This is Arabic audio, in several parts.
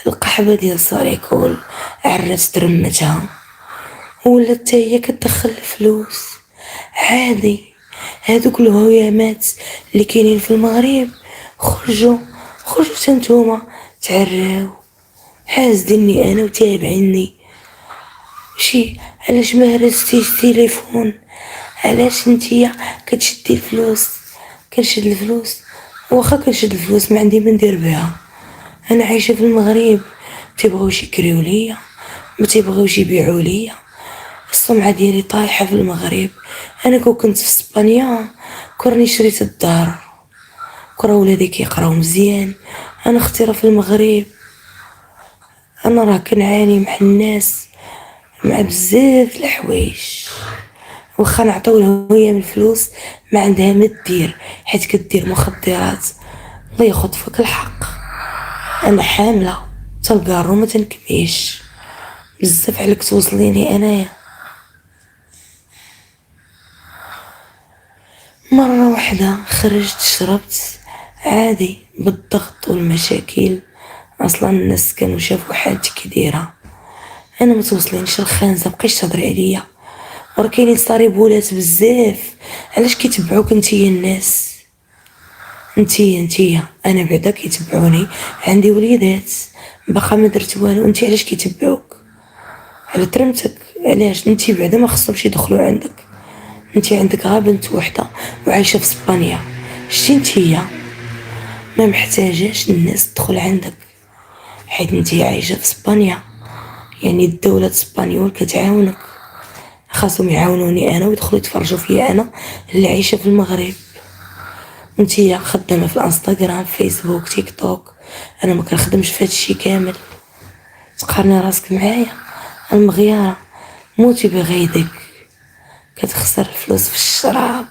القحبة ديال ساريكول عرات ترمتها، ولات حتى هي كتدخل الفلوس عادي. هادوك الهيامات اللي كاينين في المغرب خرجوا حتى نتوما تعراو حاسديني انا وتابعيني. شي علاش ما هرستيش التليفون؟ علاش نتيا كتشدي الفلوس؟ كنشد الفلوس، واخا كنشد الفلوس ما عندي ما ندير بها. انا عايشه في المغرب، تيبغيوش يكريو ليا، ما تيبغيوش يبيعوا ليا، السمعه ديالي طايحه في المغرب. انا كنت في اسبانيا كرني شريت الدار، كرا ولادي كيقراو مزيان، انا اختي راه في المغرب. انا راه كنعاني مع الناس مع بزاف الحوايج، واخا نعطيو لها هي من الفلوس ما عندها ما دير، حيت كدير مخدرات. الله ياخذ فيك الحق. انا حامله تلقارو ما تنكميش، بزاف عليك توصليني انايا. مره واحده خرجت شربت عادي بالضغط والمشاكل، اصلا الناس كانوا شافوا حالتي كي دايره. انا ما توصلينيش الخانزه، بقيتش تهضري عليا، وراه كاينين صاريبولات بزاف. علاش كيتبعوك نتيا الناس؟ نتيا انا بعدا كيتبعوني، عندي وليدات باقا ما درت والو، انت علاش كيتبعوك؟ على ترمتك. علاش انت بعدا ما خصهمش يدخلوا عندك؟ انت عندك غير بنت وحده وعايشه في اسبانيا، شتي نتيا ما محتاجاش الناس تدخل عندك، حيت نتيا عايشه في اسبانيا، يعني الدوله الاسبانيول كتعاونك. خاصهم يعاونوني انا ويدخلوا يتفرجوا فيا انا اللي عايشه في المغرب. انتيا خدامه في الانستغرام، فيسبوك، تيك توك، انا ما كنخدمش في هادشي كامل. تقارني راسك معايا؟ المغياره موتي بغيدك، كتخسر الفلوس في الشراب.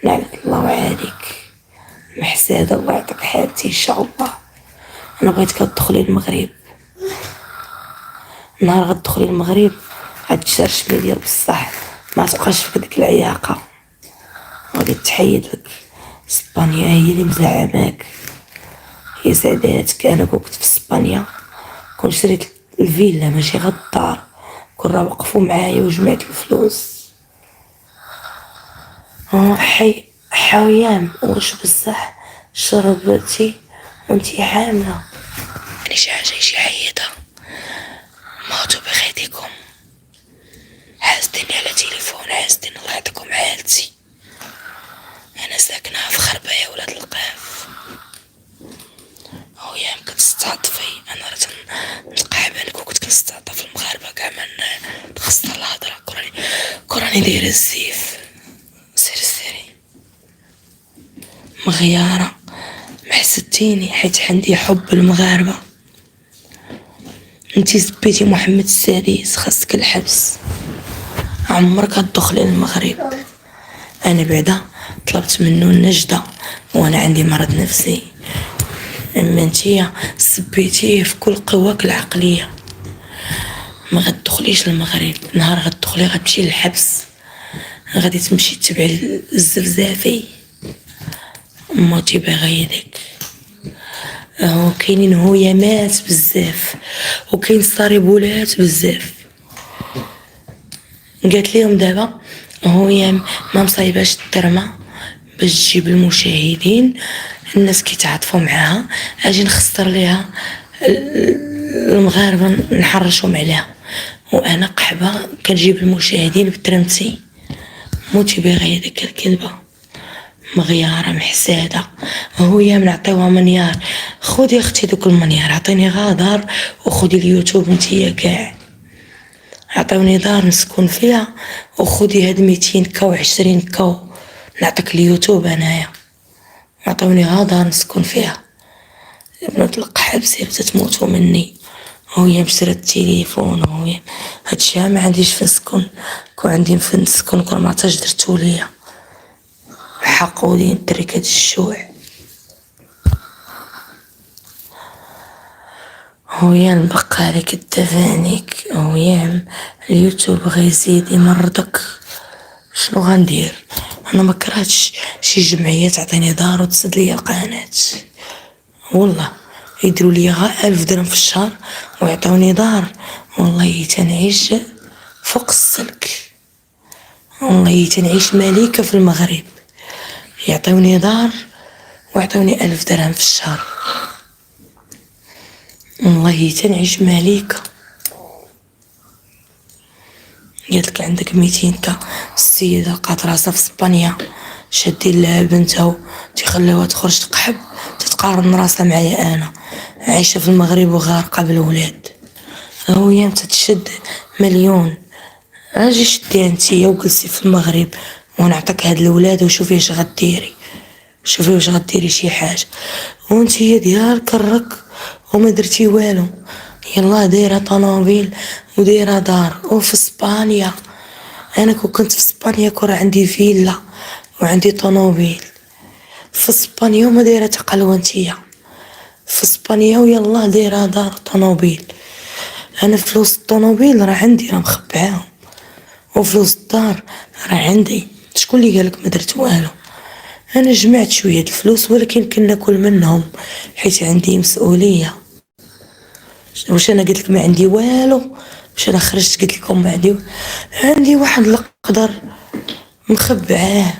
نعلك الله عليك محساده، الله يعطيك حالتي ان شاء الله. انا بغيتك تدخلي المغرب، نهار غتدخلي المغرب غتشرشمي ديال بصح، ما تبقاش فيك ديك العياقه، غادي تحيد لك. اسبانيا هي اللي مزعماك، هي سعداتك. انا كنت في اسبانيا كنت شريت الفيلا ماشي غير الدار، كون راه وقفوا معايا وجمعت الفلوس. حويام واش بصح شربتي وانتي حامله؟ يعني شي حاجه شي حيده، موتوا بخيتكم، حاسديني على تليفون، حاسدين الله يعطيكم عالتي. انا ساكنه في خربايه ولاد القاف، هو يا كتستعطفي، انا راه نتقحبالك وكنت كنستعطف المغاربه كاع من تخصنا الهضره. كراني دايره الزيف، سيري مغياره محسدتيني حيت عندي حب المغاربه. انتي سبيتي محمد السادس، خاصك الحبس، عمرك هتدخلي المغرب. انا بعدا طلبت منه النجدة وانا عندي مرض نفسي، اما انتيا سبيتيه في كل قواك العقلية. ما غتدخليش المغرب، نهار غتدخلي غتمشي للحبس، غادي تمشي تبعي الزفزافي، موتي بغيدك. هو كاينين هيامات بزاف وكاين صاريبولات بزاف. قالت لهم دابا هي ما مصايباش الدرمه باش تجيب المشاهدين، الناس كيتعاطفوا معاها، اجي نخسر ليها المغاربه نحرشهم عليها، وانا قحبه كنجيب المشاهدين بترمتي. موتي بغيدك الكلبه مغياره محساده. هي نعطيوها منيار، خذي اختي دوك المنيار، عطيني غادر وخذي اليوتيوب نتيا كاع، عطيوني دار نسكن فيها وخذي هاد 200 كا و20 كا نعطيك اليوتيوب انايا، عطيوني دار نسكن فيها. بنات القحبسي تموتوا مني. وهي مشرات التليفون، وهي هادشي ما عنديش فين نسكن، كون عندي فين نسكن كون ما عطاش درتو ليا. حقودي نترك هاد الشوع. ويا نبقى عليك التفانيك، ويا اليوتيوب غيزيد يمرضك. شنو غندير؟ انا ما كرهتش شي جمعيه تعطيني دار وتسد لي القناه، والله يديروا لي غا 1000 درهم في الشهر ويعطوني دار، والله تنعيش فوق السلك، والله تنعيش ملكة في المغرب. يعطوني دار ويعطوني 1000 درهم في الشهر، والله تنعيش ملكة. قالتلك عندك 200 السيدة لقات راسها في اسبانيا، شادين لها بنتها تيخليوها تخرج تقحب، تتقارن راسها معايا انا عايشة في المغرب وغارقة بالولاد. هي انت تشد مليون، اجي شديها انتيا وجلسي في المغرب ونعطيك هاد الولاد وشوفي اش غديري، شوفي واش غديري شي حاجه. وانتيا ديال كرك وما درتي والو، يلا دايره طوموبيل ودايره دار وفي اسبانيا. انا كنت في اسبانيا كون عندي فيلا وعندي طوموبيل في اسبانيا وما دايره تقلوه. انتيا في اسبانيا ويلا دايره دار طوموبيل. انا فلوس الطوموبيل راه عندي، راه مخبعاهم، وفلوس الدار راه عندي. شكون اللي قالك ما درت والو؟ انا جمعت شويه الفلوس ولكن كنا ناكل منهم حيت عندي مسؤوليه. واش انا قلت لك ما عندي والو؟ واش انا خرجت قلت لكم ما عندي واحد القدر مخبعاه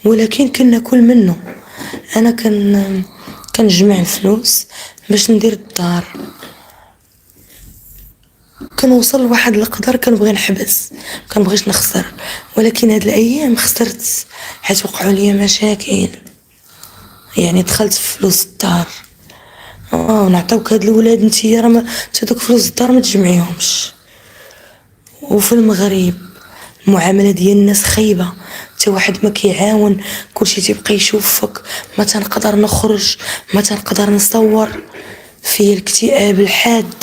ولكن كنا ناكل منه. انا كنجمع الفلوس باش ندير الدار، كنوصل لواحد القدر كنبغي نحبس، كنبغيش نخسر، ولكن هاد الايام خسرت حيت وقعوا لي مشاكل. يعني دخلت في فلوس الدار ونعطيوك هاد الولاد نتيا راه دوك فلوس الدار ما تجمعيهمش. وفي المغرب المعامله ديال الناس خايبه، حتى واحد ما كيعاون، كلشي تيبقى يشوفك. ما تنقدر نخرج، ما تنقدر نصور، في الاكتئاب الحاد.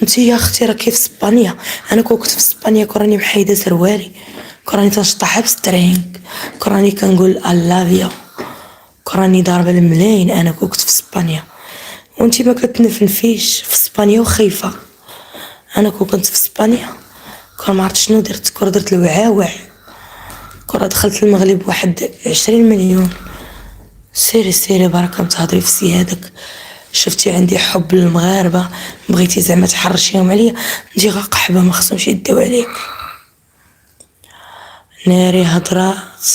انت يا اختي راكي في اسبانيا، انا كنت في اسبانيا كراني محايده سروالي، كراني تنشطح بسترينغ، كراني كنقول اللافيا، كراني ضاربه الملاين. انا كنت في اسبانيا وانتي ما كتنفنفيش في اسبانيا وخايفه. انا كنت في اسبانيا كون ما عرفت شنو درت، كون درت الوعاوع، كون دخلت المغرب واحد 20 مليون. سيري بركه متهضري في سيادك. شفتي عندي حب للمغاربه، بغيتي زعما تحرشيهم عليا، نجي قحبه ما خصهمش يديو عليك. ناري هضرات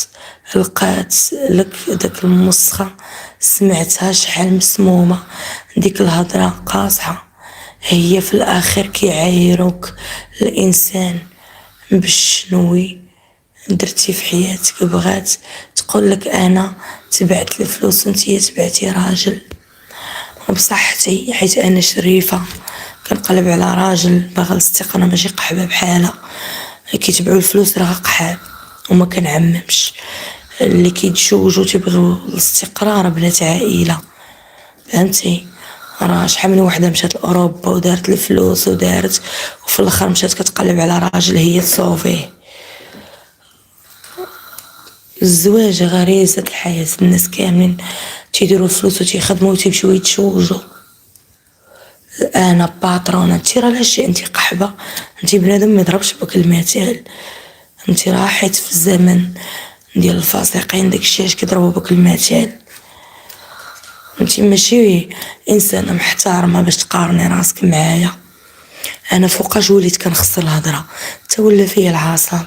لقات لك داك المسخه، سمعتها شحال مسمومه ديك الهضره قاصحه. هي في الاخر كيعايروك الانسان بشنوي درتي في حياتك. بغات تقول لك انا تبعت الفلوس وانتي تبعتي راجل، وبصحتي حيت انا شريفه كنقلب على راجل باغا الاستقرار ماشي قحبه بحالها. كيتبعوا الفلوس راه قحاب وما كنعممش. اللي كيتزوجوا تيبغيو الاستقرار بنات عائله، فهمتي؟ راه شحال من وحده مشات لاوروبا ودارت الفلوس ودارت، وفي الاخر مشات كتقلب على راجل هي تصوفيه. الزواج غريزه الحياه، الناس كاملين تيديروا الفلوس وتيخدموا وتيمشيو يتزوجوا. انا باطرونه، انت راه لاشي انت قحبه، انت بنادم ما يضربش بك المثال. انت راه حيت في الزمن ديال الفاسقين داكشي اش كيضربوا بك المثال. انت ماشي انسانه محترمه باش تقارني راسك معايا. انا فوقاش وليت كنخسر الهضره حتى ولا فيا العصب.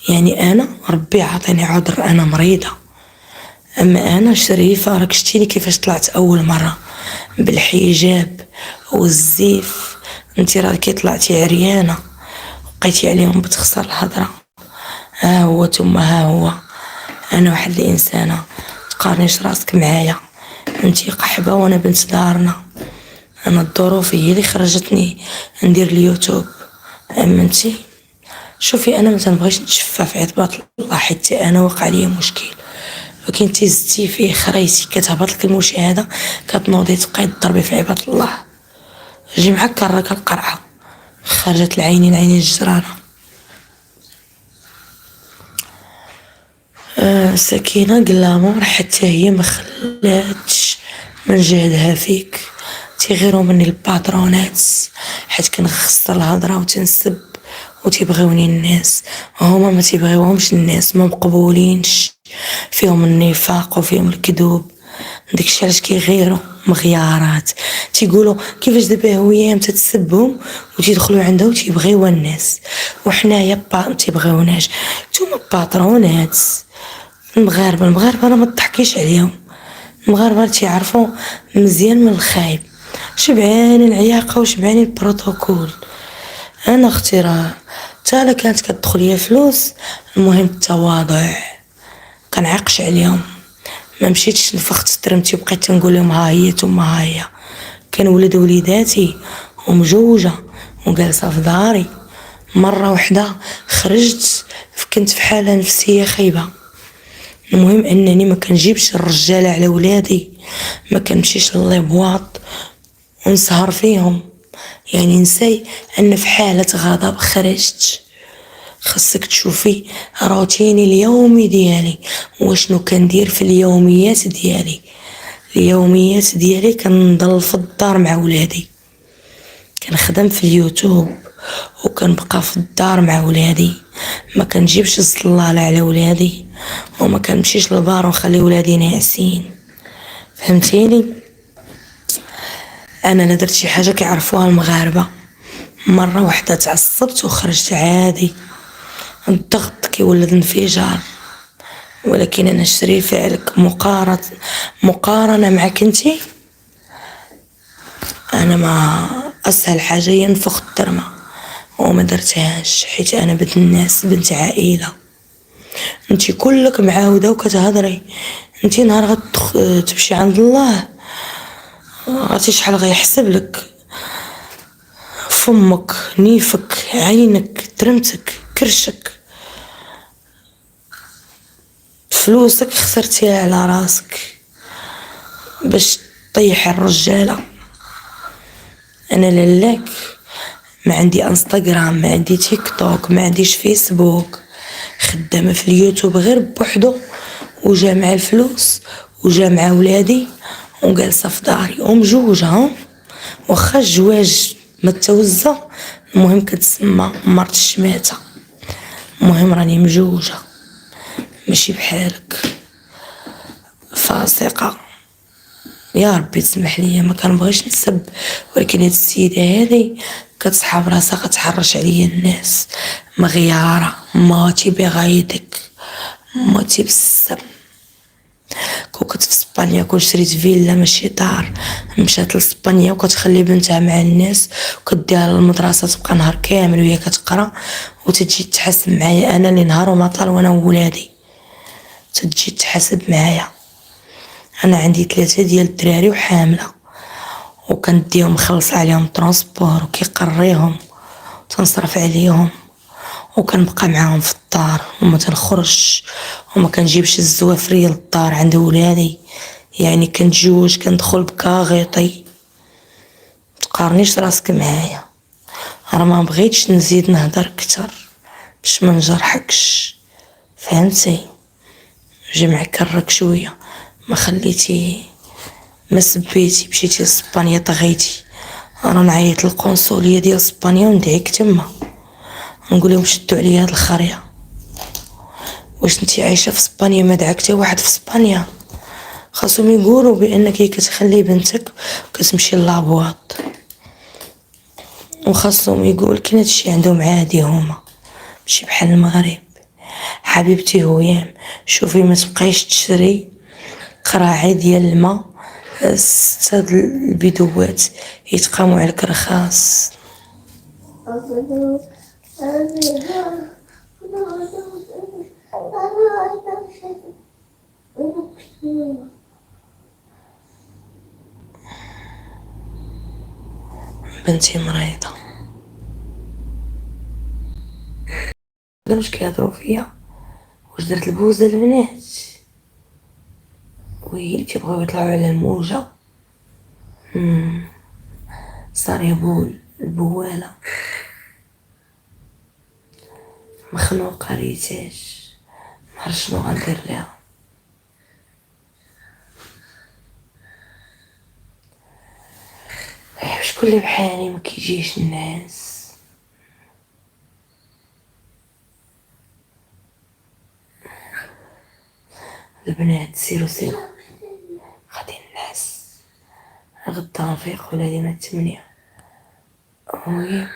يعني انا ربي عطيني عذر، انا مريضه، اما انا شريفه. راك شتيني كيفاش طلعت اول مره بالحجاب والزيف، انت راكي طلعتي عريانه بقيتي عليهم بتخسر الهضره. ها هو ثم ها هو، انا واحد الانسانه تقارنيش راسك معايا. انتي قحبه وانا بنت دارنا، انا الظروف هي اللي خرجتني ندير اليوتيوب. اما انتي شوفي، انا ما تنبغيش نتشفى في عتبات الله حيت انا وقع لي مشكل، ولكن انتي زدتي فيه خريتي كتهبط لك المشاهده، كتنوضي تبقاي تضربي في عباد الله. جي معاك كراك القرعه، خرجت العينين عيني الجرانه. سكينة قلامور حتى هي ما خلاتش من جهدها فيك، تيغيروا مني الباترونات حيت كنخسر الهضره وتنسب وتيبغيوني الناس، هما ما تيبغيوهمش الناس، ما مقبولينش، فيهم النفاق وفيهم الكذوب. داكشي علاش كيغيروا مغيارات، تيقولوا كيفاش دابا هويام تتسبهم وتيدخلوا عندها وتيبغيوها الناس، وحنايا ما تيبغيوناش. نتوما باطرونات. المغاربه راه ما تضحكيش عليهم. المغاربه تيعرفوا مزيان من الخايب، شبعانين العياقه وشبعانين البروتوكول. انا اختي راه حتى الا كانت كتدخل ليا فلوس، المهم التواضع. كنعيقش عليهم، ما مشيتش نفخت ترمتي وبقيت تنقول لهم ها هي ثم ها هي. كنولد وليداتي ومجوجه وجالسه في داري. مره واحده خرجت كنت في حاله نفسيه خايبه. المهم انني ما كنجيبش الرجاله على ولادي، ما كنمشيش للبواط ونسهر فيهم. يعني نسي ان في حاله غضب خرجت. خاصك تشوفي روتيني اليومي ديالي وشنو كندير في اليوميات ديالي. اليوميات ديالي كنضل في الدار مع ولادي، كنخدم في اليوتيوب وكنبقى في الدار مع ولادي، ما كنجيبش الزلاله على ولادي وما كنمشيش للبار ونخلي ولادي ناعسين. فهمتيني؟ انا لا درت شي حاجه كيعرفوها المغاربه. مره واحده تعصبت وخرجت عادي. الضغط كيولد انفجار. ولكن انا نشري فعلك مقارنه معك انتي. انا ما اسهل حاجه ينفخ الترمه وما درتهاش، حيت انا بنت الناس، بنت عائله. انتي كلك معاوده وكتهضري. انتي نهار تمشي عند الله عرفتي شحال غيحسب لك. فمك، نيفك، عينك، ترمتك، كرشك، فلوسك خسرتيها على راسك باش طيح الرجاله. انا لالاك ما عندي انستغرام، ما عندي تيك توك، ما عنديش فيسبوك، خدامه في اليوتيوب غير بوحدو وجامعه الفلوس وجامعه ولادي وجالسه في داري ومجوجه. واخا الجواج ما توزع، المهم كتسمى مرت الشماته. المهم راني مجوجه ماشي بحالك فاسقه. يا ربي تسمح لي ما كنبغيش نسب، ولكن هاد السيده هادي كتصحاب راسها كتحرش عليا الناس. مغياره ماتي بغايتك، ماتي بالسب. كنت في اسبانيا كون شريت فيلا ماشي دار، مشات لاسبانيا وكتخلي بنتها مع الناس وكديها للمدرسه تبقى نهار كامل وهي كتقرا وتجي تحاسب معايا انا اللي نهار وما طال وانا وولادي. تجي تحاسب معايا. انا عندي 3 ديال الدراري وحامله وكنديهم مخلص عليهم ترونسبور وكيقريهم تنصرف عليهم وكنبقى معاهم في الدار وما تنخرج وما كنجيبش الزوافريه للدار عند ولادي. يعني كنتزوج كندخل بكاغيطي. تقارنيش راسك معايا. راه ما بغيتش نزيد نهضر كتر باش ما نجرحكش. فهمتي؟ جمع كرك شويه. ما خليتي ما سبيتي مشيتي لاسبانيا طغيتي. انا نعيط للقنصليه ديال اسبانيا وندعيك تما نقول لهم شدوا عليا هاد الخريه. واش نتي عايشه في اسبانيا ما دعاك حتى واحد في اسبانيا؟ خاصهم يقولوا بانك كتخلي بنتك وكتمشي للابواط، وخاصهم يقول كاين هادشي عندهم عادي هما ماشي بحال المغرب. حبيبتي هويام شوفي ما تبقايش تشري قراعي ديال الماء 6 البيدوات يتقاموا عليك رخاص. بنتي مريضة. مكانوش كيهضروا فيا واش درت البوزة البنات وي تيبغيو يطلعوا على الموجة. صار يبول البوالة مخنوقة ريتاش معرفت شنو غندير ليها. شكون اللي بحالي ما كيجيش الناس. البنات سيرو غدا نفيق ولا ديما 8. المهم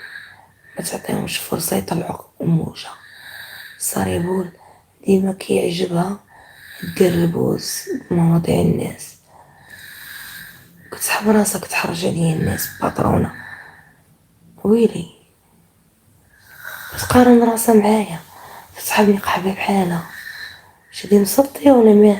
متعطيهمش فرصة يطلعو الموجة. صاريبول ديما كيعجبها دير البوز بمواضيع الناس، كتسحب راسها كتحرج عليا الناس باترونة. ويلي كتقارن راسها معايا، تسحبني قحبة بحالها. شدي مصدية ولا ما